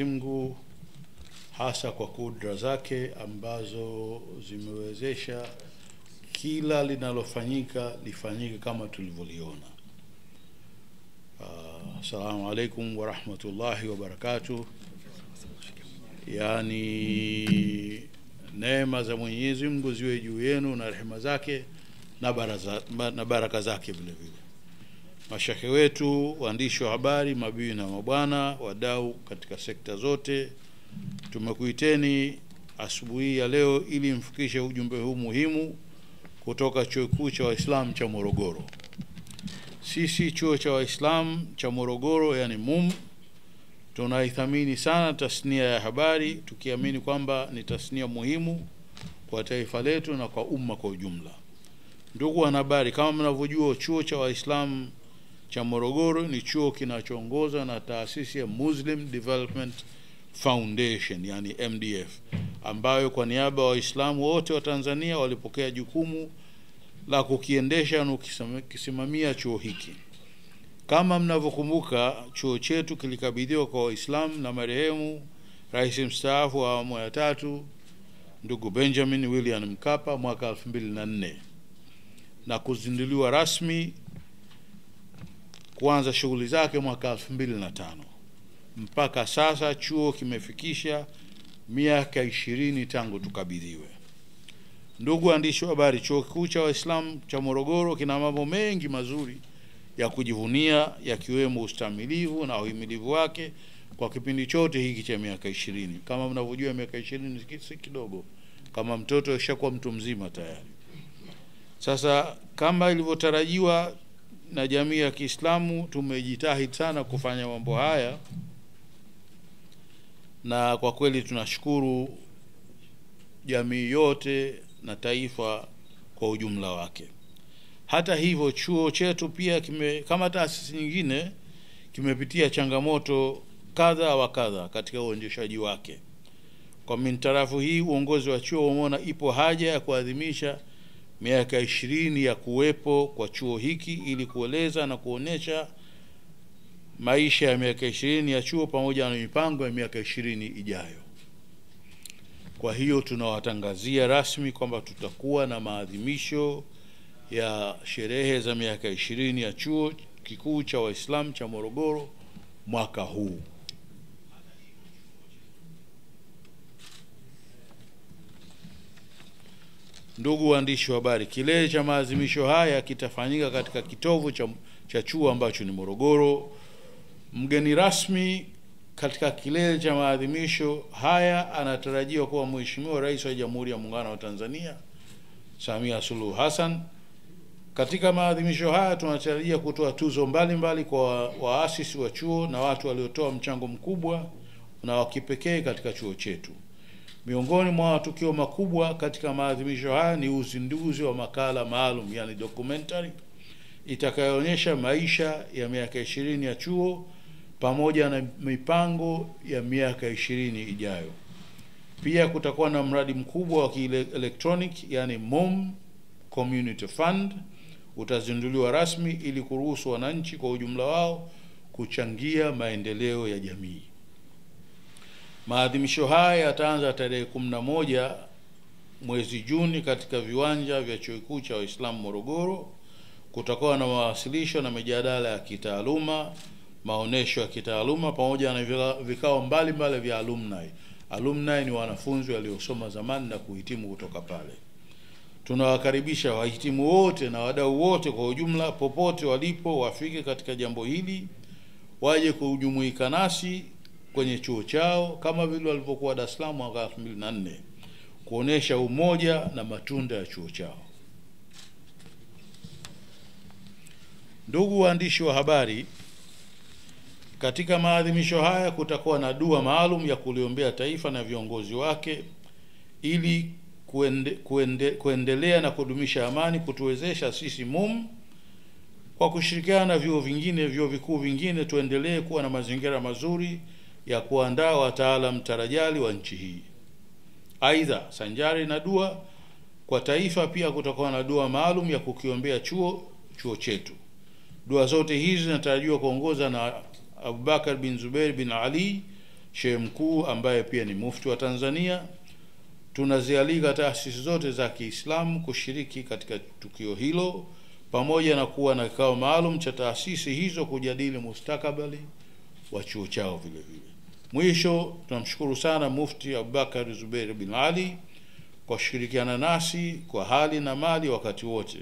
Mwenyezi Mungu, hasa kwa kudra zake ambazo zimewezesha kila linalofanyika lifanyike kama tulivyoliona. Assalamu alaikum wa rahmatullahi wa barakatuh. Yani neema za Mwenyezi Mungu ziwe juu yenu na rehema zake na baraka zake vile vile. Mashekhe wetu, waandishi wa habari, mabibi na mabwana, wadau katika sekta zote, tumekuiteni asubuhi ya leo ili mfikishe ujumbe huu muhimu kutoka Chuo Kikuu cha Waislamu cha Morogoro. Sisi Chuo cha Waislamu cha Morogoro, yani MUM, tunaithamini sana tasnia ya habari, tukiamini kwamba ni tasnia muhimu kwa taifa letu na kwa umma kwa ujumla. Ndugu wanahabari, kama mnavyojua, Chuo cha Waislamu cha Morogoro ni chuo kinachoongozwa na taasisi ya Muslim Development Foundation, yani MDF, ambayo kwa niaba ya Waislamu wote wa Tanzania walipokea jukumu la kukiendesha na kukisimamia chuo hiki. Kama mnavyokumbuka, chuo chetu kilikabidhiwa kwa Waislamu na marehemu Rais mstaafu wa awamu ya 3 ndugu Benjamin William Mkapa mwaka 2004 na kuzinduliwa rasmi kuanza shughuli zake mwaka 2005. Mpaka sasa chuo kimefikisha miaka 20 tangu tukabidhiwe. Ndugu waandishi wa habari, Chuo Kikuu cha Waislamu cha Morogoro kina mambo mengi mazuri ya kujivunia, yakiwemo ustamilivu na uhimilivu wake kwa kipindi chote hiki cha miaka 20. Kama mnavyojua, miaka 20 si kidogo, kama mtoto ashakuwa mtu mzima tayari. Sasa kama ilivyotarajiwa na jamii ya Kiislamu, tumejitahidi sana kufanya mambo haya, na kwa kweli tunashukuru jamii yote na taifa kwa ujumla wake. Hata hivyo, chuo chetu pia kama taasisi nyingine kimepitia changamoto kadha wa kadha katika uendeshaji wake. Kwa mintarafu hii, uongozi wa chuo umeona ipo haja ya kuadhimisha miaka 20 ya kuwepo kwa chuo hiki ili kueleza na kuonesha maisha ya miaka 20 ya chuo pamoja na mipango ya miaka 20 ijayo. Kwa hiyo tunawatangazia rasmi kwamba tutakuwa na maadhimisho ya sherehe za miaka 20 ya Chuo Kikuu cha Waislamu cha Morogoro mwaka huu. Ndugu waandishi wa habari, kilele cha maadhimisho haya kitafanyika katika kitovu cha chuo ambacho ni Morogoro. Mgeni rasmi katika kilele cha maadhimisho haya anatarajiwa kuwa Mheshimiwa Rais wa Jamhuri ya Muungano wa Tanzania, Samia Suluhu Hassan. Katika maadhimisho haya tunatarajia kutoa tuzo mbalimbali kwa waasisi wa chuo na watu waliotoa mchango mkubwa na wa kipekee katika chuo chetu. Miongoni mwa matukio makubwa katika maadhimisho haya ni uzinduzi wa makala maalum, yani documentary, itakayoonyesha maisha ya miaka 20 ya chuo pamoja na mipango ya miaka 20 ijayo. Pia kutakuwa na mradi mkubwa wa kielektronic, yani MUM Community Fund, utazinduliwa rasmi ili kuruhusu wananchi kwa ujumla wao kuchangia maendeleo ya jamii. Maadhimisho haya yataanza tarehe 11 mwezi Juni katika viwanja vya Chuo Kikuu cha Waislamu Morogoro. Kutakuwa na mawasilisho na mijadala ya kitaaluma, maonesho ya kitaaluma pamoja na vikao mbalimbali vya alumni. Alumni ni wanafunzi waliosoma zamani na kuhitimu kutoka pale. Tunawakaribisha wahitimu wote na wadau wote kwa ujumla, popote walipo, wafike katika jambo hili, waje kujumuika nasi kwenye chuo chao kama vile walivyokuwa Dar es Salaam mwaka 2004, kuonesha umoja na matunda ya chuo chao. Ndugu waandishi wa habari, katika maadhimisho haya kutakuwa na dua maalum ya kuliombea taifa na viongozi wake ili kuendelea na kudumisha amani, kutuwezesha sisi MUM kwa kushirikiana na vyuo vikuu vingine tuendelee kuwa na mazingira mazuri ya kuandaa wataalamu tarajali wa nchi hii. Aidha, sanjari na dua kwa taifa, pia kutakuwa na dua maalum ya kukiombea chuo chetu. Dua zote hizi zinatarajiwa kuongoza na Abubakar bin Zubair bin Ali, Shehe mkuu ambaye pia ni mufti wa Tanzania. Tunazialika taasisi zote za Kiislamu kushiriki katika tukio hilo, pamoja na kuwa na kikao maalum cha taasisi hizo kujadili mustakabali wa chuo chao vile vile. Mwisho, tunamshukuru sana Mufti Abubakar Zubeir bin Ali kwa kushirikiana nasi kwa hali na mali wakati wote,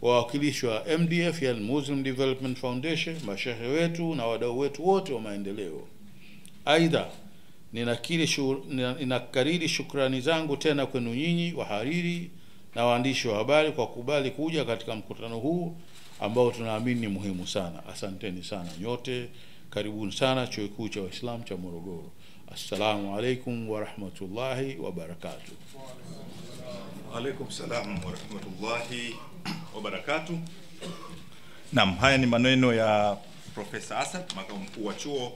wawakilishi wa MDF, ya Muslim Development Foundation, mashehe wetu na wadau wetu wote wa maendeleo. Aidha, ninakariri shukrani zangu tena kwenu nyinyi wahariri na waandishi wa habari kwa kubali kuja katika mkutano huu ambao tunaamini ni muhimu sana. Asanteni sana nyote. Karibuni sana Chuo Kikuu cha Waislamu cha Morogoro. Assalamu alaikum wa rahmatullahi wa barakatuh. Alaikum salam wa rahmatullahi wa barakatuh. Naam, haya ni maneno ya Profesa Asad, makamu mkuu wa Chuo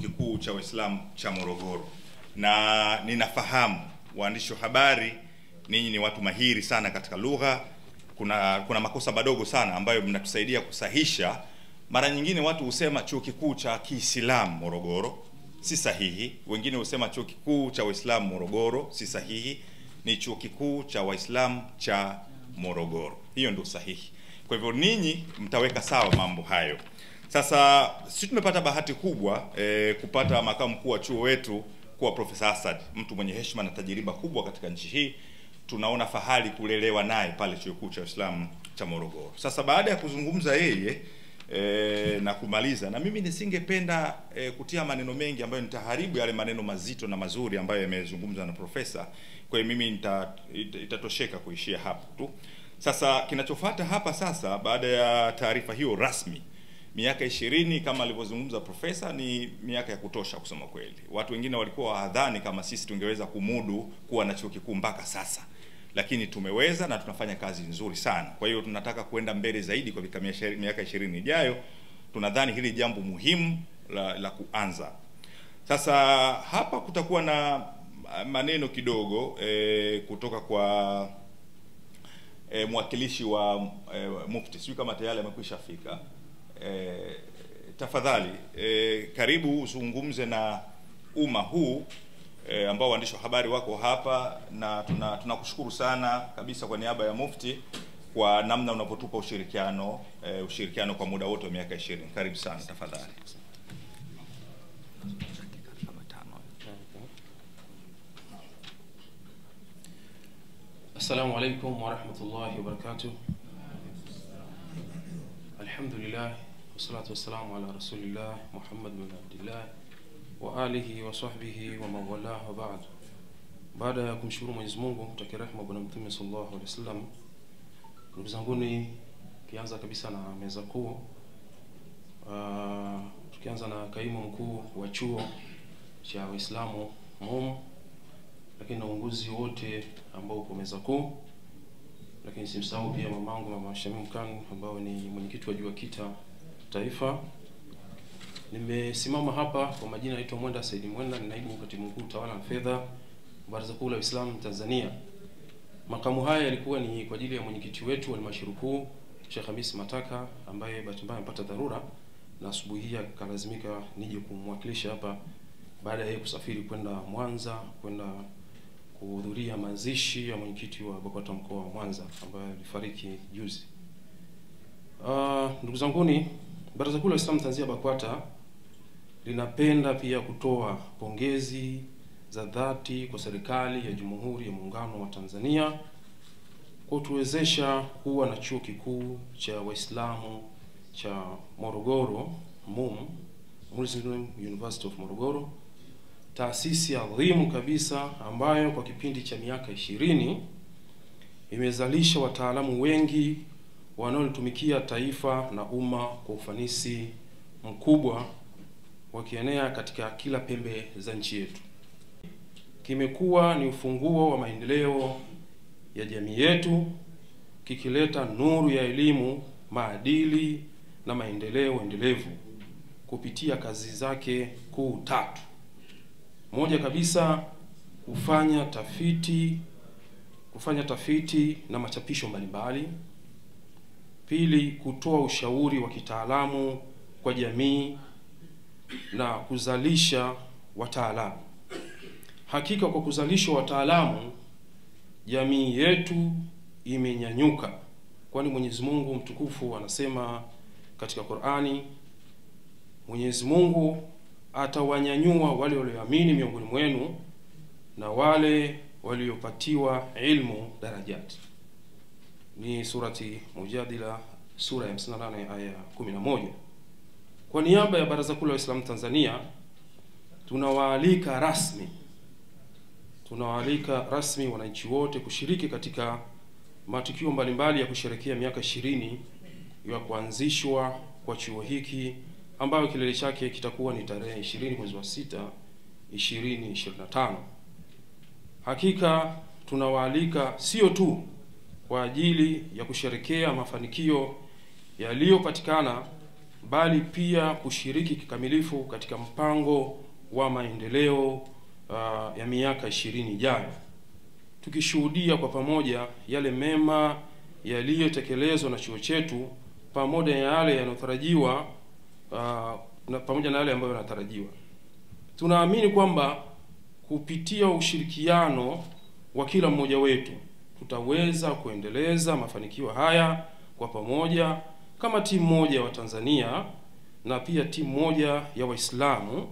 Kikuu cha Waislamu cha Morogoro. Na ninafahamu waandishi wa habari ninyi ni watu mahiri sana katika lugha. Kuna makosa madogo sana ambayo mnatusaidia kusahisha. Mara nyingine watu husema Chuo Kikuu cha Kiislamu Morogoro, si sahihi. Wengine husema Chuo Kikuu cha Waislamu Morogoro, si sahihi. Ni Chuo Kikuu cha Waislamu cha Morogoro. Hiyo ndio sahihi. Kwa hivyo ninyi mtaweka sawa mambo hayo. Sasa sisi tumepata bahati kubwa kupata makamu mkuu wa chuo wetu kuwa Profesa Asad, mtu mwenye heshima na tajiriba kubwa katika nchi hii. Tunaona fahari kulelewa naye pale Chuo Kikuu cha Uislamu cha Morogoro. Sasa baada ya kuzungumza yeye na kumaliza, na mimi nisingependa kutia maneno mengi ambayo nitaharibu yale maneno mazito na mazuri ambayo yamezungumzwa na profesa. Kwa hiyo mimi itatosheka kuishia hapo tu. Sasa kinachofuata hapa sasa, baada ya taarifa hiyo rasmi, miaka 20 kama alivyozungumza profesa ni miaka ya kutosha kusema kweli. Watu wengine walikuwa wahadhani kama sisi tungeweza kumudu kuwa na chuo kikuu mpaka sasa, lakini tumeweza na tunafanya kazi nzuri sana. Kwa hiyo tunataka kuenda mbele zaidi kwa miaka 20 ijayo. Tunadhani hili jambo muhimu la kuanza. Sasa hapa kutakuwa na maneno kidogo kutoka kwa mwakilishi wa mufti. Sijui kama tayari amekwisha fika. Tafadhali karibu uzungumze na umma huu ambao waandishi wa habari wako hapa, na tunakushukuru sana kabisa kwa niaba ya mufti kwa namna unapotupa ushirikiano kwa muda wote wa miaka 20. Karibu sana tafadhali. Assalamu alaikum wa rahmatullahi wa barakatuh. Alhamdulillah, wassalatu wassalamu ala rasulillah Muhammad bin Abdullah wa alihi wa sahbihi wa mawalah wa ba'd. Baada ya kumshukuru Mwenyezi Mungu, mtakia rehema bwana Mtume sallallahu alaihi wasallam, ndugu zanguni, kianza kabisa na meza kuu, tukianza na kaimu mkuu wa chuo cha Waislamu MUM, lakini na uongozi wote ambao uko meza kuu, lakini simsahau pia mamangu Mama Shamim Khan ambao ni mwenyekiti wa JUAKITA Taifa. Nimesimama hapa kwa majina naitwa Mwenda Said Mwenda, ni naibu katibu mkuu tawala na fedha Baraza Kuu la Uislamu Tanzania. Makamu haya yalikuwa ni kwa ajili ya mwenyekiti wetu wa halmashauri kuu Sheikh Hamis Mataka, ambaye bahati mbaya amepata dharura na asubuhi hii akalazimika nije kumwakilisha hapa baada ya kusafiri kwenda Mwanza kwenda kuhudhuria mazishi ya mwenyekiti wa BAKWATA mkoa wa Mwanza ambaye alifariki juzi. Ndugu zanguni, Baraza Kuu la Uislamu Tanzania BAKWATA linapenda pia kutoa pongezi za dhati kwa serikali ya Jamhuri ya Muungano wa Tanzania kwa kutuwezesha kuwa na chuo kikuu cha Waislamu cha Morogoro MUM, Muslim University of Morogoro, taasisi adhimu kabisa ambayo kwa kipindi cha miaka 20 imezalisha wataalamu wengi wanaolitumikia taifa na umma kwa ufanisi mkubwa, wakienea katika kila pembe za nchi yetu. Kimekuwa ni ufunguo wa maendeleo ya jamii yetu, kikileta nuru ya elimu, maadili na maendeleo endelevu kupitia kazi zake kuu tatu. Moja kabisa, kufanya tafiti na machapisho mbalimbali. Pili, kutoa ushauri wa kitaalamu kwa jamii na kuzalisha wataalamu. Hakika kwa kuzalishwa wataalamu, jamii yetu imenyanyuka, kwani Mwenyezi Mungu mtukufu anasema katika Qur'ani, Mwenyezi Mungu atawanyanyua wale walioamini miongoni mwenu na wale waliopatiwa ilmu darajati. Ni surati Mujadila, sura ya 58 aya 11. Kwa niaba ya Baraza Kuu la Waislamu Tanzania, tunawaalika rasmi wananchi wote kushiriki katika matukio mbalimbali ya kusherehekea miaka 20 ya kuanzishwa kwa chuo hiki, ambayo kilele chake kitakuwa ni tarehe 20 mwezi wa 6 2025. Hakika tunawaalika sio tu kwa ajili ya kusherehekea mafanikio yaliyopatikana, bali pia kushiriki kikamilifu katika mpango wa maendeleo ya miaka 20 ijayo, tukishuhudia kwa pamoja yale mema yaliyotekelezwa na chuo chetu pamoja na yale yanayotarajiwa pamoja na yale ambayo yanatarajiwa. Tunaamini kwamba kupitia ushirikiano wa kila mmoja wetu tutaweza kuendeleza mafanikio haya kwa pamoja kama timu moja wa Tanzania na pia timu moja ya Waislamu,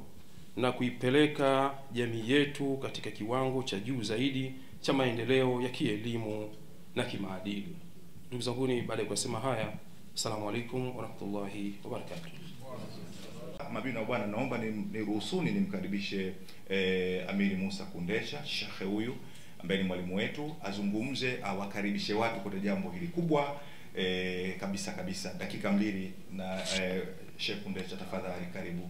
na kuipeleka jamii yetu katika kiwango cha juu zaidi cha maendeleo ya kielimu na kimaadili. Ndugu zangu, baada ya kusema haya, asalamu alaykum wa rahmatullahi wa barakatuh. Mabibi na bwana, naomba niruhusuni nimkaribishe Amiri Musa Kundesha, shekhe huyu ambaye ni mwalimu wetu, azungumze, awakaribishe watu kwa jambo hili kubwa kabisa. Dakika 2 na Sheikh Kundesha, tafadhali karibu.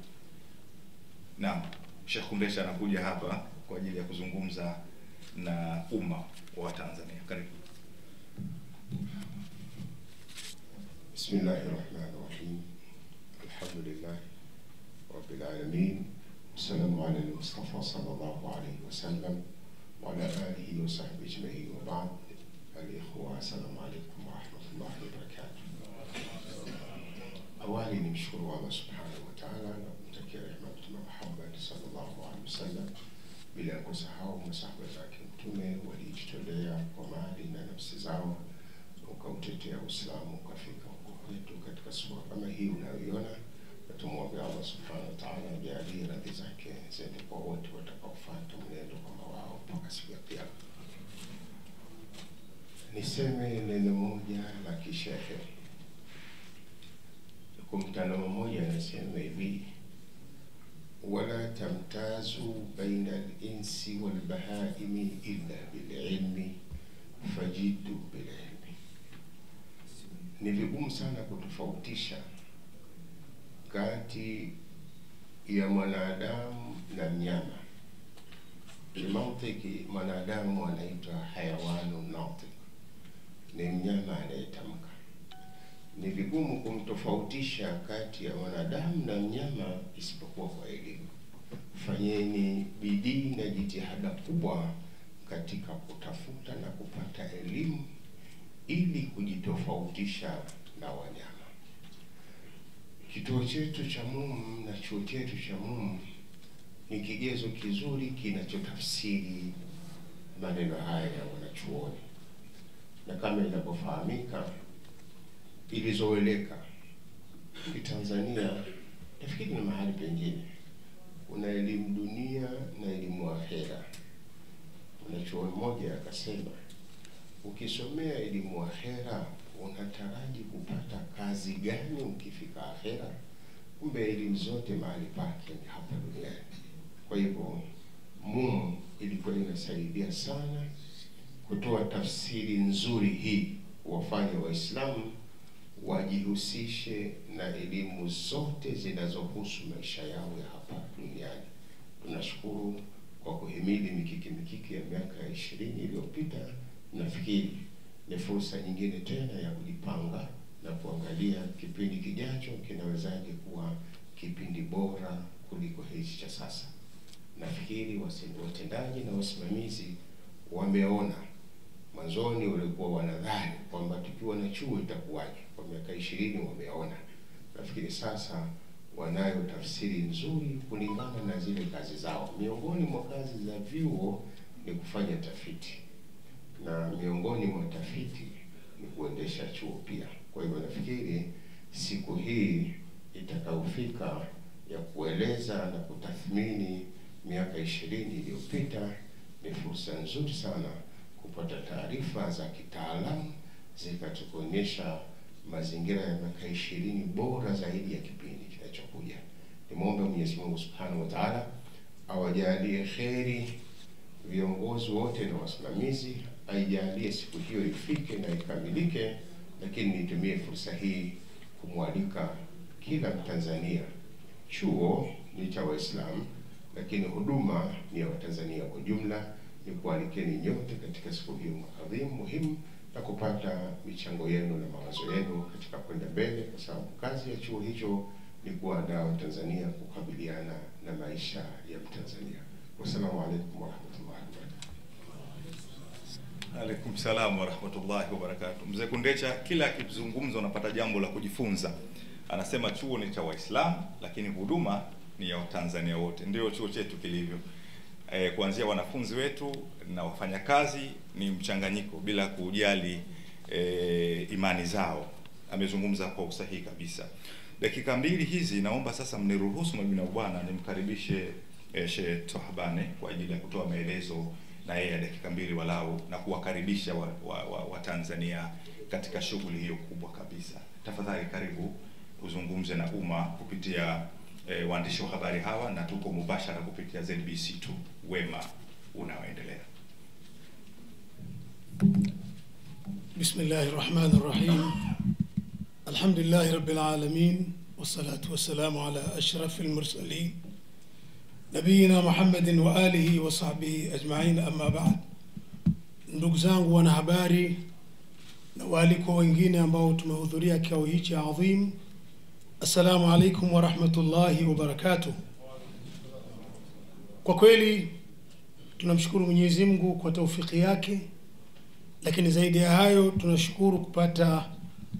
Naam, Sheikh Kundesha anakuja hapa kwa ajili ya kuzungumza na umma wa Tanzania. Karibu. Bismillahirrahmanirrahim. Alhamdulillah rabbil alamin. Assalamu ala al-Mustafa sallallahu alayhi wa sallam wa ala alihi wa sahbihi ajma'in wa ba'd. Al-ikhwa, assalamu alaykum wa rahmatullahi wa barakatuh. Awali nimshukuru Allah subhanahu wa ta'ala na kumtakia rehema Mtume Muhammad sallallahu alayhi wa sallam, bila kusahau masahaba zake Mtume walijitolea kwa mali na nafsi zao ukautetea Uislamu ukafika huko kwetu katika sura kama hii unayoiona. Tumwombe Allah subhanahu wa ta'ala ajalie radhi zake ziende kwa wote watakaofuata mwenendo kama wao mpaka siku ya Kiyama. Niseme neno moja la kishehe. Kwa mtaalamu mmoja anasema hivi: wala tamtazu baina al-insi wal bahaimi illa bil ilmi fajidu bil ilmi. Ni vigumu sana kutofautisha kati ya mwanadamu na mnyama. Kimantiki mwanadamu anaitwa hayawanu natiq, ni mnyama anayetamka. Ni vigumu kumtofautisha kati ya mwanadamu na mnyama isipokuwa kwa elimu. Fanyeni bidii na jitihada kubwa katika kutafuta na kupata elimu ili kujitofautisha na wanyama. Kituo chetu cha MUM na chuo chetu cha MUM ni kigezo kizuri kinachotafsiri maneno haya ya wanachuoni, na kama inapofahamika ilizoeleka Tanzania, nafikiri na mahali pengine, kuna elimu dunia na elimu akhera. Mwanachuoni mmoja akasema, ukisomea elimu akhera unataraji kupata kazi gani ukifika akhera? Kumbe elimu zote mahali pake ni hapa duniani. Kwa hivyo MUM ilikuwa inasaidia sana kutoa tafsiri nzuri hii, wafanye Waislamu wajihusishe na elimu zote zinazohusu maisha yao ya hapa duniani. Tunashukuru kwa kuhimili mikiki ya miaka 20 iliyopita. Nafikiri ni fursa nyingine tena ya kujipanga na kuangalia kipindi kijacho kinawezaje kuwa kipindi bora kuliko hichi cha sasa. Nafikiri watendaji na wasimamizi wameona. Mwanzoni walikuwa wanadhani kwamba tukiwa na chuo itakuwaje. Kwa miaka 20 wameona. Nafikiri sasa wanayo tafsiri nzuri kulingana na zile kazi zao. Miongoni mwa kazi za vyuo ni kufanya tafiti, na miongoni mwa tafiti ni kuendesha chuo pia. Kwa hivyo nafikiri siku hii itakayofika ya kueleza na kutathmini miaka 20 iliyopita ni fursa nzuri sana kupata taarifa za kitaalamu zikatuonyesha mazingira ya miaka 20 bora zaidi ya kipindi kinachokuja. Nimwombe Mwenyezi Mungu Subhanahu wa Ta'ala awajalie kheri viongozi wote na wasimamizi, aijalie siku hiyo ifike na ikamilike, lakini nitumie fursa hii kumwalika kila Mtanzania. Chuo ni cha Waislamu, lakini huduma ni ya Watanzania kwa jumla. Ni kualikeni nyote katika siku hiyo adhimu muhimu na kupata michango yenu na mawazo yenu katika kwenda mbele, kwa sababu kazi ya chuo hicho ni kuandaa Tanzania kukabiliana na maisha ya Mtanzania. Wassalamu alaikum warahmatullahi wabarakatuh. Alaikum salam warahmatullahi wabarakatuh. Mzee Kundecha kila akizungumza unapata jambo la kujifunza. Anasema chuo ni cha Waislamu lakini huduma ni ya Watanzania wote. Ndio chuo chetu kilivyo. Kuanzia wanafunzi wetu na wafanyakazi ni mchanganyiko bila kujali imani zao. Amezungumza kwa usahihi kabisa. Dakika 2 hizi naomba sasa mniruhusu mabina bwana nimkaribishe Sheikh Tohabane kwa ajili ya kutoa maelezo na yeye dakika 2 walau na kuwakaribisha wa Tanzania katika shughuli hiyo kubwa kabisa. Tafadhali karibu uzungumze na umma kupitia waandishi wa habari hawa, na tuko mubashara kupitia ZBC2 wema unaoendelea. Bismillahirrahmanirrahim. Alhamdulillahi rabbil alamin wassalatu wassalamu ala ashrafil mursalin nabiyina Muhammadin wa alihi wa sahbihi ajma'in, amma ba'd. Ndugu zangu wanahabari na waliko wengine ambao tumehudhuria kikao hichi adhim, assalamu alaikum wa rahmatullahi wa barakatuh. Kwa kweli tunamshukuru Mwenyezi Mungu kwa taufiki yake, lakini zaidi ya hayo tunashukuru kupata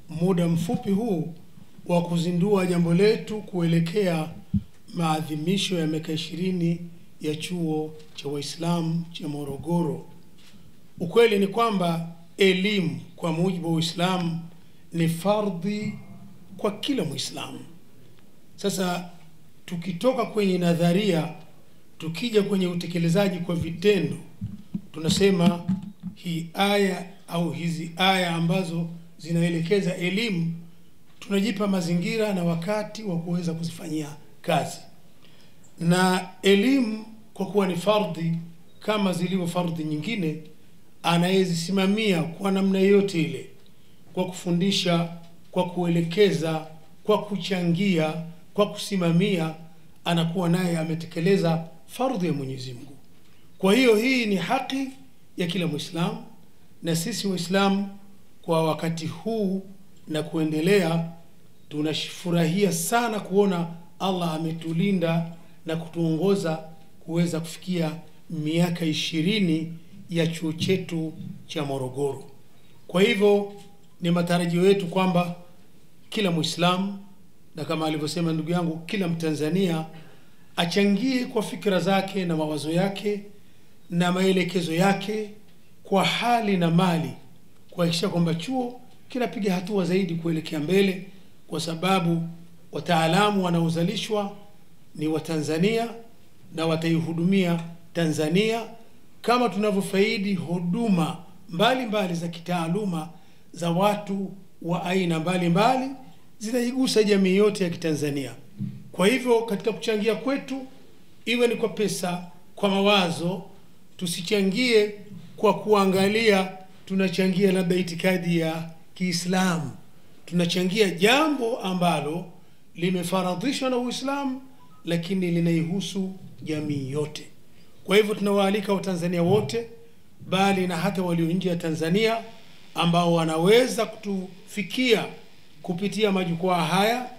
muda mfupi huu wa kuzindua jambo letu kuelekea maadhimisho ya miaka 20 ya chuo cha Waislamu cha Morogoro. Ukweli ni kwamba elimu kwa mujibu wa Uislamu ni fardhi kwa kila Muislamu. Sasa tukitoka kwenye nadharia tukija kwenye utekelezaji kwa vitendo, tunasema hii aya au hizi aya ambazo zinaelekeza elimu tunajipa mazingira na wakati wa kuweza kuzifanyia kazi. Na elimu kwa kuwa ni fardhi kama zilivyo fardhi nyingine, anayezisimamia kwa namna yote ile, kwa kufundisha, kwa kuelekeza, kwa kuchangia, kwa kusimamia, anakuwa naye ametekeleza fardhi ya Mwenyezi Mungu. Kwa hiyo hii ni haki ya kila Muislamu, na sisi Waislamu kwa wakati huu na kuendelea tunafurahia sana kuona Allah ametulinda na kutuongoza kuweza kufikia miaka 20 ya chuo chetu cha Morogoro. Kwa hivyo ni matarajio yetu kwamba kila Muislamu, na kama alivyosema ndugu yangu, kila Mtanzania achangie kwa fikra zake na mawazo yake na maelekezo yake kwa hali na mali kuhakikisha kwamba chuo kinapiga hatua zaidi kuelekea mbele, kwa sababu wataalamu wanaozalishwa ni Watanzania na wataihudumia Tanzania kama tunavyofaidi huduma mbalimbali za kitaaluma za watu wa aina mbalimbali zinaigusa jamii yote ya Kitanzania. Kwa hivyo katika kuchangia kwetu, iwe ni kwa pesa, kwa mawazo, tusichangie kwa kuangalia tunachangia labda itikadi ya Kiislamu. Tunachangia jambo ambalo limefaradhishwa na Uislamu lakini linaihusu jamii yote. Kwa hivyo tunawaalika Watanzania wote, bali na hata walio nje ya Tanzania ambao wanaweza kutufikia kupitia majukwaa haya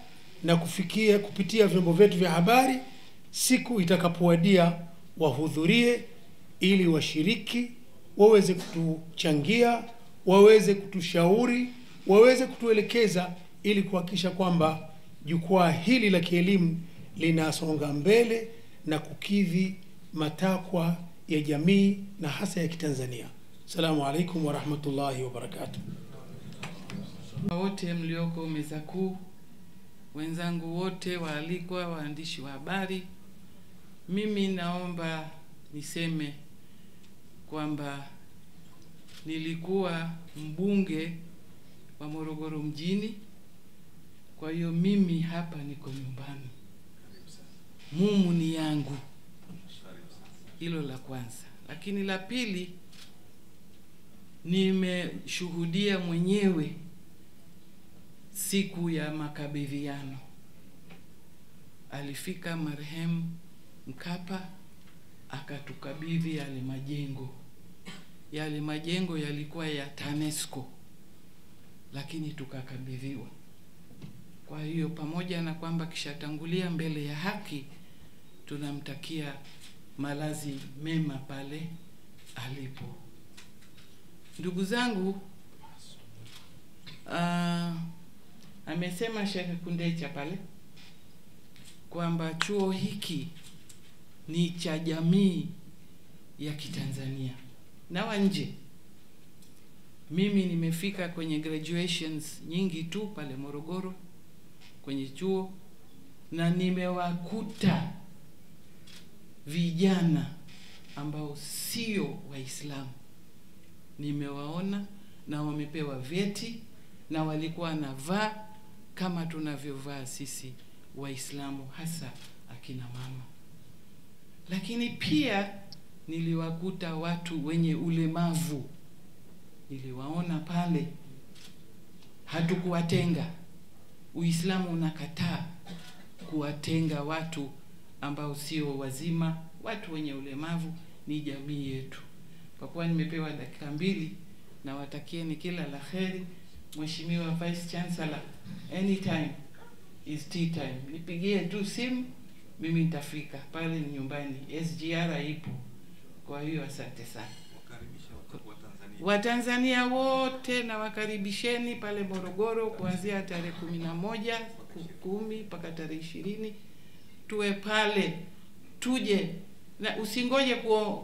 na kupitia vyombo vyetu vya habari, siku itakapowadia wahudhurie ili washiriki, waweze kutuchangia, waweze kutushauri, waweze kutuelekeza ili kuhakikisha kwamba jukwaa hili la kielimu linasonga mbele na kukidhi matakwa ya jamii na hasa ya Kitanzania. Assalamu alaikum wa rahmatullahi wa barakatuh. Wote mlioko meza kuu, wenzangu wote waalikwa, waandishi wa habari, mimi naomba niseme kwamba nilikuwa mbunge wa Morogoro mjini, kwa hiyo mimi hapa niko nyumbani, mumu ni yangu. Hilo la kwanza. Lakini la pili, nimeshuhudia mwenyewe siku ya makabidhiano. Alifika marehemu Mkapa akatukabidhi yale majengo. Yale majengo yalikuwa ya TANESCO, lakini tukakabidhiwa. Kwa hiyo pamoja na kwamba kishatangulia mbele ya haki, tunamtakia malazi mema pale alipo. Ndugu zangu, amesema Sheikh Kundecha pale kwamba chuo hiki ni cha jamii ya Kitanzania na wa nje. Mimi nimefika kwenye graduations nyingi tu pale Morogoro kwenye chuo, na nimewakuta vijana ambao sio Waislamu. Nimewaona na wamepewa vyeti na walikuwa navaa kama tunavyovaa sisi Waislamu, hasa akina mama. Lakini pia niliwakuta watu wenye ulemavu, niliwaona pale. Hatukuwatenga. Uislamu unakataa kuwatenga watu ambao sio wazima. Watu wenye ulemavu ni jamii yetu. Kwa kuwa nimepewa dakika 2, na watakieni kila la kheri. Mheshimiwa Vice Chancellor, anytime is tea time. Nipigie tu simu, mimi nitafika pale, ni nyumbani. SGR ipo. Kwa hiyo asante sana. Watanzania wote na wakaribisheni pale Morogoro kuanzia tarehe 11, 10 mpaka tarehe 20. Tuwe pale, tuje, na usingoje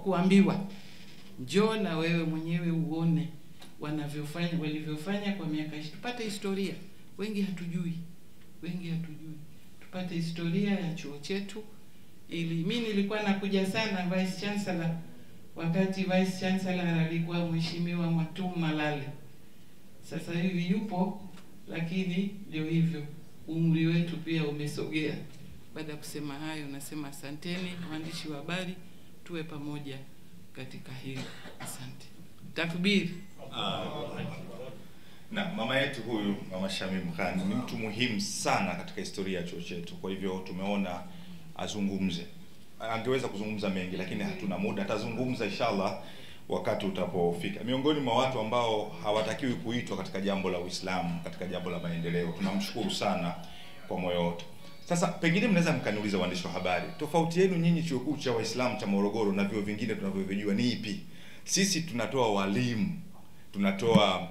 kuambiwa. Njoo na wewe mwenyewe uone walivyofanya kwa miaka 20. Tupate historia. Wengi hatujui. Tupate historia ya chuo chetu. Mimi nilikuwa nakuja sana Vice Chancellor wakati Vice Chancellor alikuwa Mheshimiwa Mwatumu Malale. Sasa hivi yupo, lakini ndio hivyo, umri wetu pia umesogea. Baada ya kusema hayo, nasema asanteni waandishi wa habari, tuwe pamoja katika hili. Asante. Takbir. Na mama yetu huyu, Mama Shamim Khan, ni mtu muhimu sana katika historia ya chuo chetu. Kwa hivyo tumeona azungumze. Angeweza kuzungumza mengi, lakini hatuna muda. Atazungumza inshallah wakati utapofika. Miongoni mwa watu ambao hawatakiwi kuitwa katika jambo la Uislamu, katika jambo la maendeleo. Tunamshukuru sana kwa moyo wote. Sasa pengine mnaweza mkaniuliza waandishi wa habari, tofauti yenu nyinyi chuo kikuu cha Waislamu cha Morogoro na vyuo vingine tunavyojua ni ipi? Sisi tunatoa walimu, tunatoa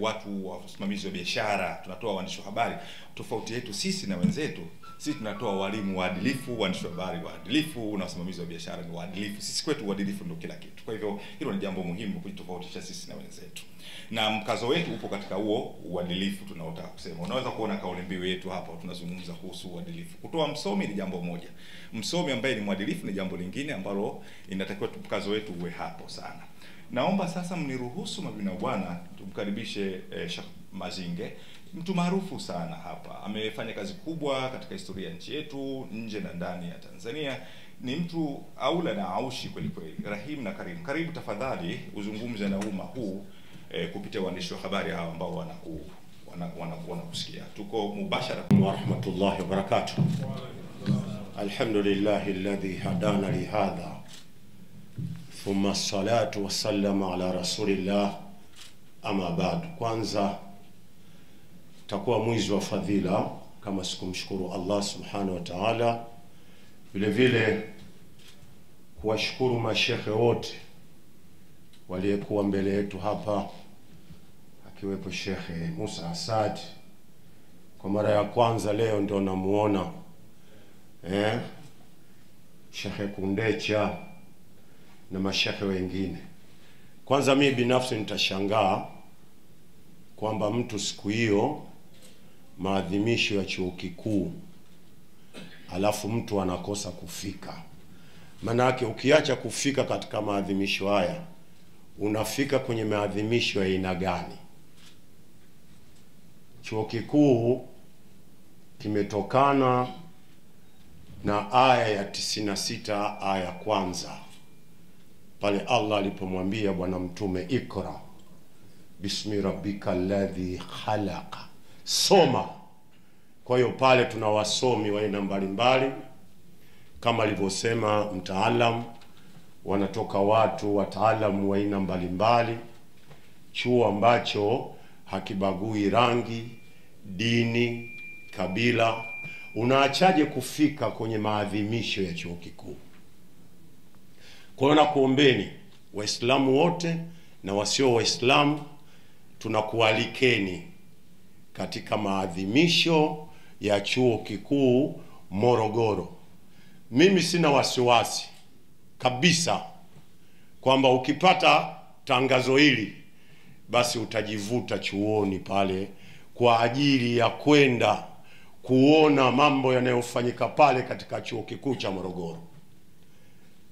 watu wa usimamizi wa biashara, tunatoa waandishi wa habari. Tofauti yetu sisi na wenzetu, sisi tunatoa walimu waadilifu, waandishi wa habari waadilifu, na wasimamizi wa biashara ni waadilifu. Sisi kwetu uadilifu ndio kila kitu. Kwa hivyo hilo ni jambo muhimu kujitofautisha sisi na wenzetu, na mkazo wetu upo katika huo uadilifu tunaotaka kusema. Unaweza kuona kauli mbiu yetu hapa, tunazungumza kuhusu uadilifu. Kutoa msomi ni jambo moja, msomi ambaye ni mwadilifu ni jambo lingine ambalo inatakiwa mkazo wetu uwe hapo sana. Naomba sasa mniruhusu mabibi na bwana, tumkaribishe Sheikh Mazinge, mtu maarufu sana hapa. Amefanya kazi kubwa katika historia ya nchi yetu, nje na ndani ya Tanzania. Ni mtu aula na aushi kweli kweli, rahim na karimu. Karibu tafadhali uzungumze na umma huu kupitia waandishi wa habari hawa ambao wanakusikia. Tuko mubashara. Wa rahmatullahi wa barakatuh. Alhamdulillahi alladhi hadana li hadha. Thumma salatu wassalamu ala rasulillah, ama ba'd. Kwanza takuwa mwizi wa fadhila kama sikumshukuru Allah subhanahu wa ta'ala, vile vile kuwashukuru mashekhe wote waliyekuwa mbele yetu hapa, akiwepo Sheikh Musa Asad, Kwa mara ya kwanza leo ndio namuona Sheikh Kundecha na mashehe wengine. Kwanza mimi binafsi nitashangaa kwamba mtu siku hiyo maadhimisho ya chuo kikuu alafu mtu anakosa kufika. Manake ukiacha kufika katika maadhimisho haya, unafika kwenye maadhimisho ya aina gani? Chuo kikuu kimetokana na aya ya 96 aya ya kwanza, pale Allah alipomwambia bwana mtume ikra bismi rabbika alladhi khalaqa, soma. Kwa hiyo pale tuna wasomi wa aina mbalimbali, kama alivyosema mtaalam, wanatoka watu wataalamu wa aina mbalimbali, chuo ambacho hakibagui rangi, dini, kabila. Unaachaje kufika kwenye maadhimisho ya chuo kikuu? Kwa hiyo nakuombeni Waislamu wote na wasio Waislamu, tunakualikeni katika maadhimisho ya chuo kikuu Morogoro. Mimi sina wasiwasi kabisa kwamba ukipata tangazo hili basi utajivuta chuoni pale kwa ajili ya kwenda kuona mambo yanayofanyika pale katika chuo kikuu cha Morogoro.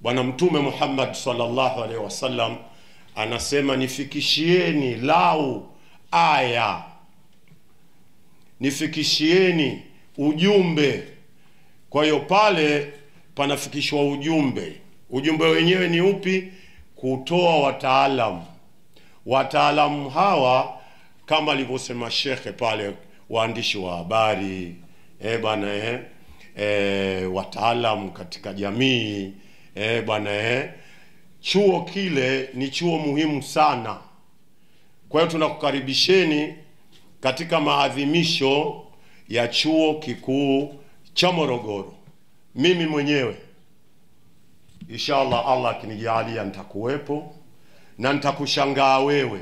Bwana Mtume Muhammad sallallahu alaihi wasallam anasema, nifikishieni lau aya, nifikishieni ujumbe. Kwa hiyo pale panafikishwa ujumbe. Ujumbe wenyewe ni upi? Kutoa wataalamu. Wataalamu hawa kama alivyosema shekhe pale, waandishi wa habari, wataalamu katika jamii, chuo kile ni chuo muhimu sana. Kwa hiyo tunakukaribisheni katika maadhimisho ya chuo kikuu cha Morogoro. Mimi mwenyewe inshallah, Allah akinijalia, nitakuwepo na nitakushangaa wewe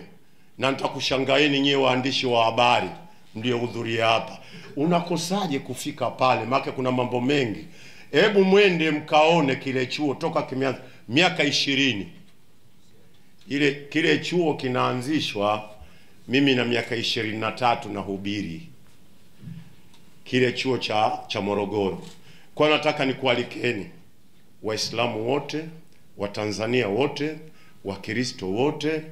na nitakushangaeni nyewe waandishi wa habari ndio hudhuria hapa. Unakosaje kufika pale? Maana kuna mambo mengi. Hebu mwende mkaone kile chuo toka kimeanza miaka 20. Kile chuo kinaanzishwa, mimi na miaka 23 na hubiri kile chuo cha Morogoro. Kwa nataka nikualikeni Waislamu wote, Watanzania wote, Wakristo wote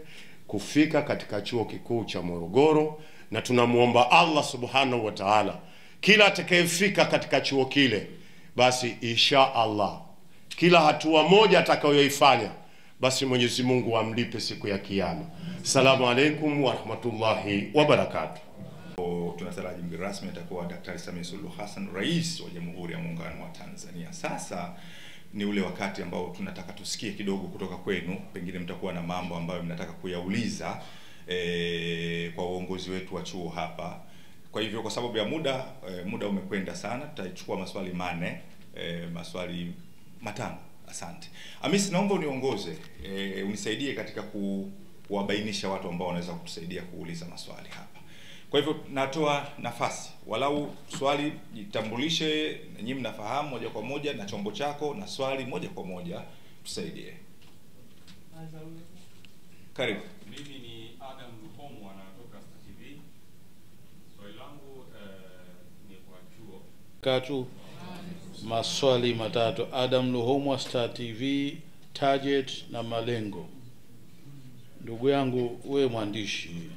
kufika katika chuo kikuu cha Morogoro, na tunamuomba Allah subhanahu wa ta'ala kila atakayefika katika chuo kile, basi insha Allah kila hatua moja atakayoifanya, basi Mwenyezi Mungu amlipe siku ya kiyama. Assalamu alaikum wa rahmatullahi wa barakatuh. Tunataraji mgeni rasmi atakuwa Daktari Samia Suluhu Hassan, Rais wa Jamhuri ya Muungano wa Tanzania. Sasa ni ule wakati ambao tunataka tusikie kidogo kutoka kwenu. Pengine mtakuwa na mambo ambayo mnataka kuyauliza kwa uongozi wetu wa chuo hapa. Kwa hivyo kwa sababu ya muda umekwenda sana, tutachukua maswali 4, maswali 5. Asante. Hamisi, naomba uniongoze, unisaidie katika kuwabainisha watu ambao wanaweza kutusaidia kuuliza maswali hapa. Kwa hivyo natoa nafasi, walau swali jitambulishe, nyinyi mnafahamu moja kwa moja na chombo chako, na swali moja kwa moja tusaidie. Karibu. Mimi ni Adam Luhomo, anatoka Star TV. Swali langu ni kwa chuo. Katu maswali 3. Adam Luhomo, Star TV, target na malengo. Ndugu yangu, we mwandishi,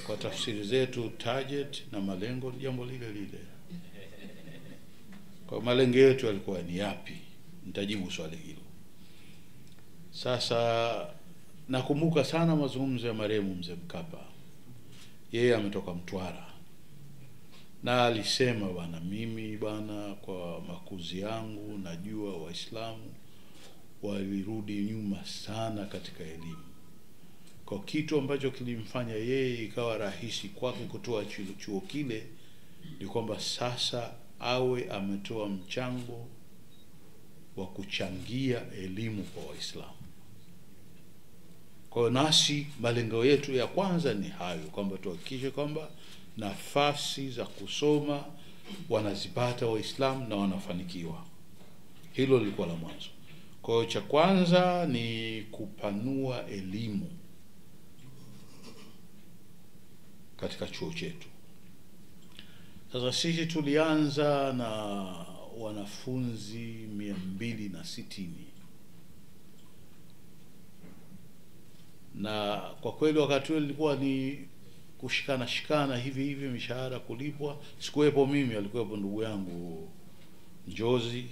kwa tafsiri zetu target na malengo ni jambo lile lile. Kwa malengo yetu yalikuwa ni yapi? Nitajibu swali hilo. Sasa nakumbuka sana mazungumzo ya marehemu Mzee Mkapa. Yeye ametoka Mtwara na alisema, bwana, mimi bwana, kwa makuzi yangu najua Waislamu walirudi nyuma sana katika elimu. Kwa kitu ambacho kilimfanya yeye ikawa rahisi kwake kutoa chuo kile ni kwamba sasa awe ametoa mchango wa kuchangia elimu kwa Waislamu. Kwa nasi malengo yetu ya kwanza ni hayo, kwamba tuhakikishe kwamba nafasi za kusoma wanazipata Waislamu na wanafanikiwa. Hilo lilikuwa la mwanzo. Kwa hiyo cha kwanza ni kupanua elimu katika chuo chetu. Sasa sisi tulianza na wanafunzi 260 na kwa kweli wakati ule ilikuwa ni kushikana shikana hivi mishahara kulipwa. Sikuwepo mimi, alikuwepo ndugu yangu Njozi.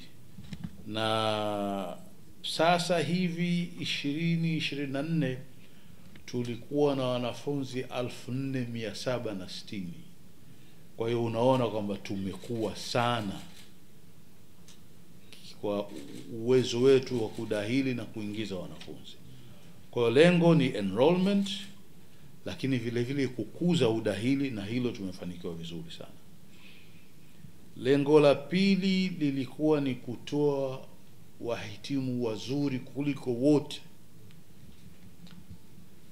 Na sasa hivi 2024 tulikuwa na wanafunzi 4760. Kwa hiyo unaona kwamba tumekuwa sana kwa uwezo wetu wa kudahili na kuingiza wanafunzi. Kwa hiyo lengo ni enrollment, lakini vile vile kukuza udahili, na hilo tumefanikiwa vizuri sana. Lengo la pili lilikuwa ni kutoa wahitimu wazuri kuliko wote,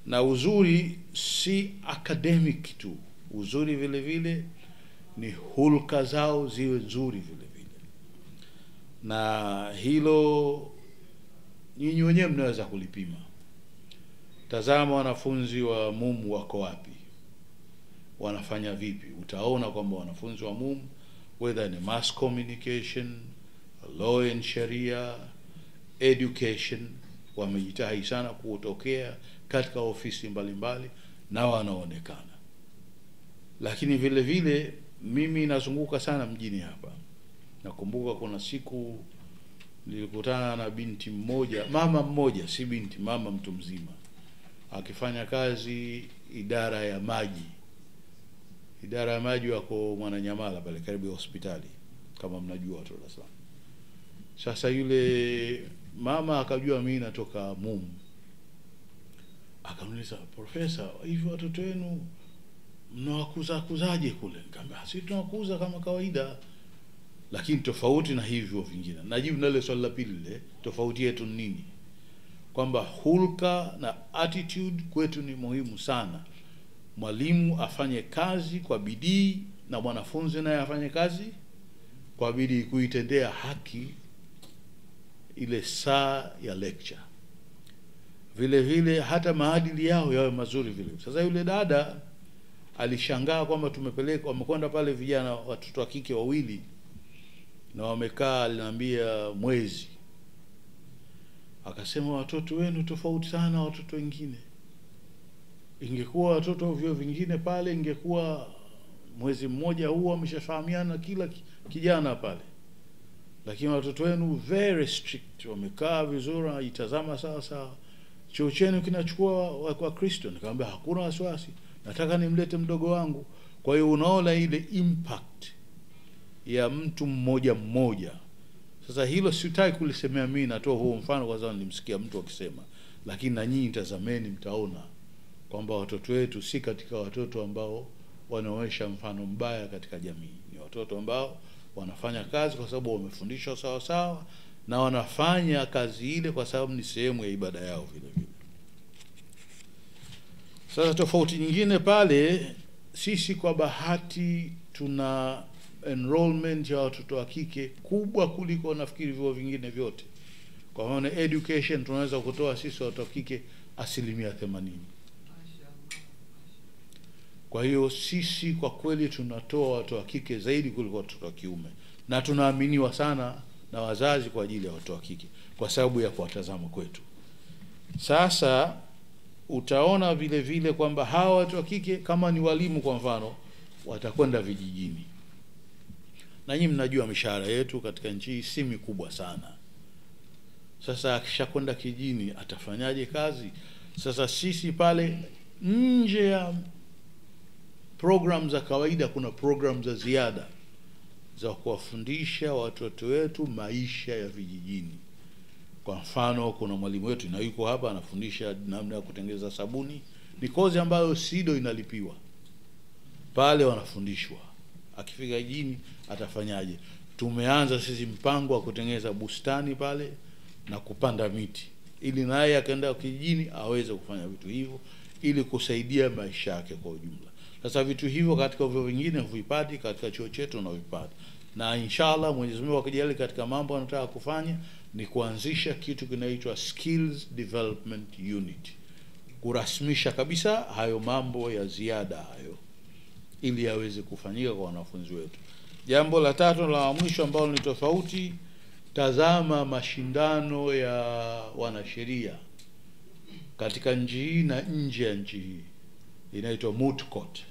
na uzuri si academic tu, uzuri vile vile ni hulka zao ziwe nzuri vile vile, na hilo nyinyi wenyewe mnaweza kulipima. Tazama wanafunzi wa MUM wako wapi, wanafanya vipi. Utaona kwamba wanafunzi wa MUM, whether ni mass communication, law and sharia, education, wamejitahidi sana kutokea katika ofisi mbalimbali na wanaonekana. Lakini vile vile mimi nazunguka sana mjini hapa. Nakumbuka kuna siku nilikutana na binti mmoja, mama mmoja, si binti, mama mtu mzima, akifanya kazi idara ya maji. Idara ya maji wako Mwananyamala pale karibu ya hospitali, kama mnajua watu wa Dar es Salaam. Sasa yule mama akajua mimi natoka MUM, akaniuliza, "Profesa, hivi watoto wenu mnawakuzaje kule?" Nikamwambia, "Sisi tunawakuza kama kawaida, lakini tofauti na hivyo vingine." Najibu na ile swali la pili lile, tofauti yetu ni nini? Kwamba hulka na attitude kwetu ni muhimu sana. Mwalimu afanye kazi kwa bidii na mwanafunzi naye afanye kazi kwa bidii, kuitendea haki ile saa ya lecture. Vile vile hata maadili yao yawe mazuri vile. Sasa yule dada alishangaa kwamba wamekwenda pale vijana, watoto wa kike wawili, na wamekaa, aliniambia mwezi. Akasema, "Watoto wenu tofauti sana watoto wengine. Ingekuwa watoto vyo vingine pale, ingekuwa mwezi mmoja huo wameshafahamiana kila kijana pale. Lakini watoto wenu very strict, wamekaa vizuri, wanajitazama sawa sawa. Chuo chenu kinachukua kwa Kristo." Nikamwambia, "Hakuna wasiwasi, nataka nimlete mdogo wangu." Kwa hiyo unaona ile impact ya mtu mmoja mmoja. Sasa hilo sitaki kulisemea mimi, natoa huo mfano kwa sababu nilimsikia mtu akisema, lakini na nyinyi tazameni, mtaona kwamba watoto wetu si katika watoto ambao wanaonyesha mfano mbaya katika jamii. Ni watoto ambao wanafanya kazi kwa sababu wamefundishwa sawa sawa, na wanafanya kazi ile kwa sababu ni sehemu ya ibada yao vile vile. Sasa tofauti nyingine pale, sisi kwa bahati tuna enrollment ya watoto wa kike kubwa kuliko nafikiri vyuo vingine vyote. Kwa maana education tunaweza kutoa sisi watoto wa kike 80%. Kwa hiyo sisi kwa kweli tunatoa watoto wa kike zaidi kuliko watoto wa kiume, na tunaaminiwa sana na wazazi kwa ajili ya watoto wa kike kwa sababu ya kuwatazama kwetu. Sasa utaona vile vile kwamba hawa watoto wa kike kama ni walimu kwa mfano, watakwenda vijijini. Na nyinyi mnajua mishahara yetu katika nchi hii si mikubwa sana. Sasa akishakwenda kijini atafanyaje kazi? Sasa sisi pale nje ya program za kawaida, kuna program za ziada za kuwafundisha watoto wetu maisha ya vijijini. Kwa mfano, kuna mwalimu wetu na yuko hapa anafundisha namna ya kutengeneza sabuni. Ni kozi ambayo SIDO inalipiwa. Pale wanafundishwa. Akifika jijini atafanyaje? Tumeanza sisi mpango wa kutengeneza bustani pale na kupanda miti, ili naye akaenda kijijini aweze kufanya vitu hivyo, ili kusaidia maisha yake kwa ujumla. Sasa vitu hivyo katika vyuo vingine huvipati, katika chuo chetu unavipata, na inshallah Mwenyezi Mungu akijali, katika mambo anataka kufanya ni kuanzisha kitu kinaitwa Skills Development Unit, kurasmisha kabisa hayo mambo ya ziada hayo, ili yaweze kufanyika kwa wanafunzi wetu. Jambo la tatu la mwisho ambalo ni tofauti, tazama mashindano ya wanasheria katika nchi hii na nje ya nchi hii, inaitwa moot court,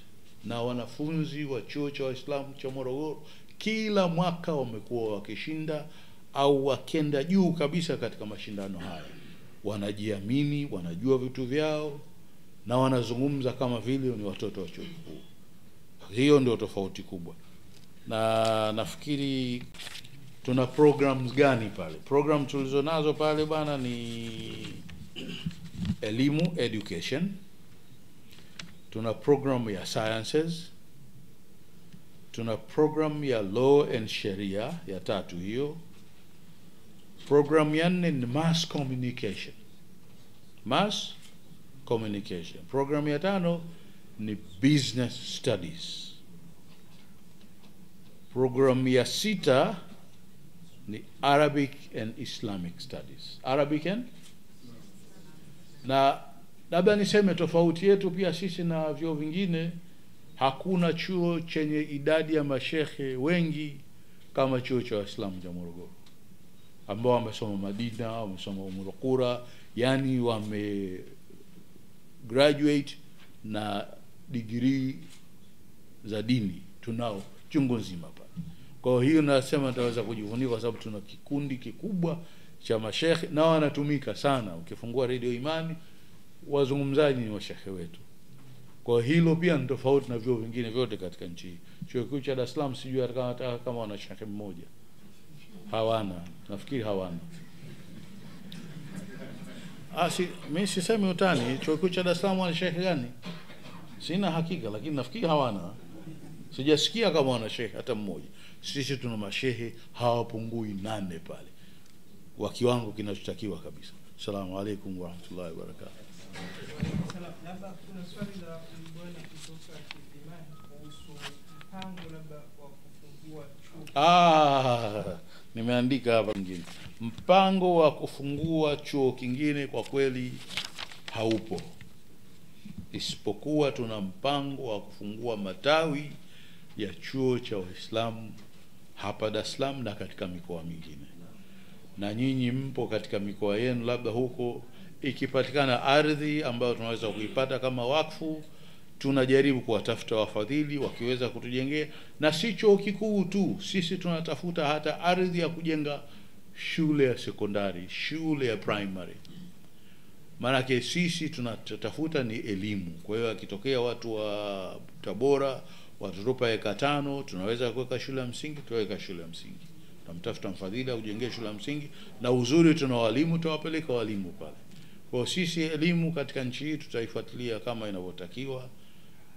na wanafunzi wa chuo cha Waislamu cha Morogoro kila mwaka wamekuwa wakishinda au wakenda juu kabisa katika mashindano haya. Wanajiamini, wanajua vitu vyao, na wanazungumza kama vile ni watoto wa chuo kikuu. Hiyo ndio tofauti kubwa. Na nafikiri tuna programs gani pale? Program tulizo nazo pale bana ni elimu, education. Tuna program ya sciences. Tuna program ya law and sharia, ya tatu hiyo. Program ya nne ni mass communication. Mass communication. Program ya tano ni business studies. Program ya sita ni Arabic and Islamic studies. Arabic and, na labda niseme tofauti yetu pia sisi na vyuo vingine, hakuna chuo chenye idadi ya mashehe wengi kama chuo cha Waislamu cha Morogoro, ambao wamesoma Madina, wamesoma Ummul Qura, yani wame graduate na degree za dini tunao chungu nzima pale. Kwa hiyo nasema tutaweza kujivunia kwa sababu tuna kikundi kikubwa cha mashehe na wanatumika sana. Ukifungua Radio Imani, wazungumzaji ni mashehe wetu. Kwa hilo pia ni tofauti na vyuo vingine vyote katika nchi hii. Chuo kikuu cha Dar es Salaam sijui hata kama wana shehe mmoja. Hawana, nafikiri hawana. Mimi sisemi utani, chuo kikuu cha Dar es Salaam wana shehe gani? Sina hakika, lakini nafikiri hawana. Sijasikia kama wana shehe hata mmoja. Sisi tuna mashehe hawapungui 8 pale, wa kiwango kinachotakiwa kabisa. Assalamu alaykum wa rahmatullahi wa barakatuh. Labda kuna swali la bwana kutoka Kilimani kuhusu mpango labda wa kufungua chuo. Nimeandika hapa mwingine. Mpango wa kufungua chuo kingine kwa kweli haupo, isipokuwa tuna mpango wa kufungua matawi ya chuo cha Waislamu hapa Dar es Salaam na katika mikoa mingine. Na nyinyi mpo katika mikoa yenu, labda huko ikipatikana ardhi ambayo tunaweza kuipata kama wakfu, tunajaribu kuwatafuta wafadhili wakiweza kutujengea. Na si chuo kikuu tu, sisi tunatafuta hata ardhi ya kujenga shule ya sekondari, shule ya primary. Maanake sisi tunatafuta ni elimu. Kwa hiyo akitokea watu wa Tabora watutupa eka 5, tunaweza kuweka shule ya msingi, tuweka shule ya msingi. Tunamtafuta mfadhili ujengee shule ya msingi, na uzuri tuna walimu, tutawapeleka walimu pale. Kwa sisi elimu katika nchi hii tutaifuatilia kama inavyotakiwa,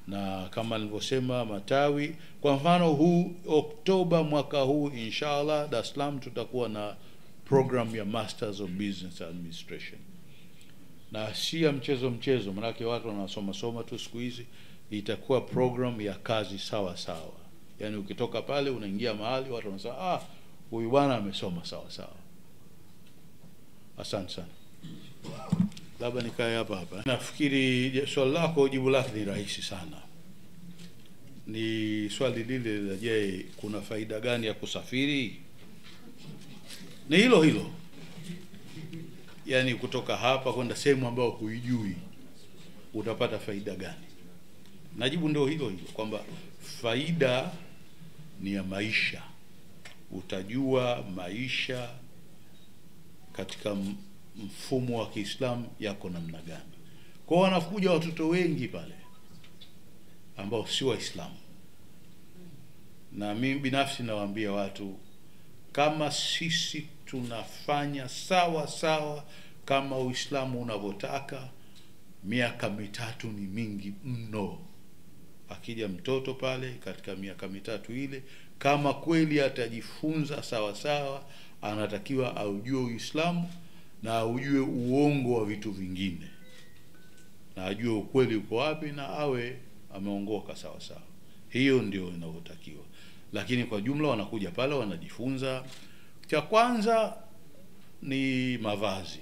na kama nilivyosema matawi. Kwa mfano huu Oktoba mwaka huu inshallah Dar es Salaam tutakuwa na program ya Masters of Business Administration, na si ya mchezo, manake watu wanasoma tu siku hizi. Itakuwa program ya kazi sawa sawa, yani ukitoka pale unaingia mahali watu wanasema huyu bwana amesoma sawa sawa. Asante sana. Labda nikae hapa. Nafikiri swali lako jibu lake ni rahisi sana. Ni swali lile la je, kuna faida gani ya kusafiri? Ni hilo. Yani kutoka hapa kwenda sehemu ambayo huijui utapata faida gani? Najibu ndio hilo kwamba faida ni ya maisha. Utajua maisha katika mfumo wa Kiislamu yako namna gani. Kwa wanakuja watoto wengi pale ambao si Waislamu, na mimi binafsi nawaambia watu, kama sisi tunafanya sawa sawa kama Uislamu unavyotaka, miaka 3 ni mingi mno. Akija mtoto pale katika miaka 3 ile, kama kweli atajifunza sawa sawa, anatakiwa aujue Uislamu na aujue uongo wa vitu vingine, na ajue ukweli uko wapi, na awe ameongoka sawa sawa. Hiyo ndio inavyotakiwa, lakini kwa jumla wanakuja pale wanajifunza. Cha kwanza ni mavazi,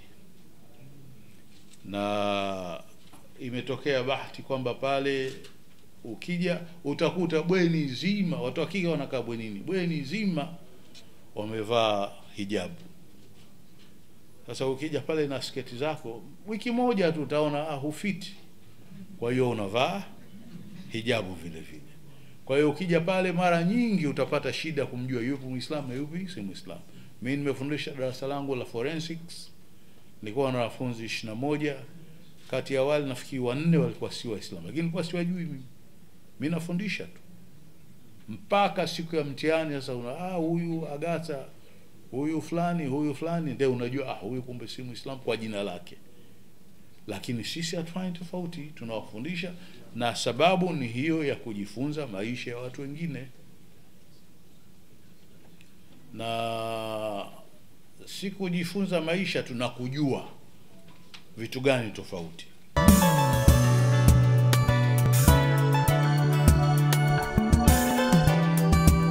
na imetokea bahati kwamba pale ukija utakuta bweni zima, watu wa kike wanakaa bwenini, bweni zima wamevaa hijabu. Sasa ukija pale na sketi zako, wiki moja tu utaona hufiti, kwa hiyo unavaa hijabu vile vile. Kwa hiyo ukija pale mara nyingi utapata shida kumjua yupi Muislamu na yupi si Muislamu. Mimi nimefundisha darasa langu la forensics, nilikuwa na wanafunzi 21, kati ya wale nafikiri 4 walikuwa si Waislamu, lakini nilikuwa siwajui mimi. Mimi nafundisha tu mpaka siku ya mtihani. Sasa huyu Agatha, huyu fulani, ndio unajua huyu kumbe si Muislamu kwa jina lake. Lakini sisi hatufanyi tofauti, tunawafundisha, na sababu ni hiyo ya kujifunza maisha ya watu wengine, na si kujifunza maisha, tunakujua vitu gani tofauti.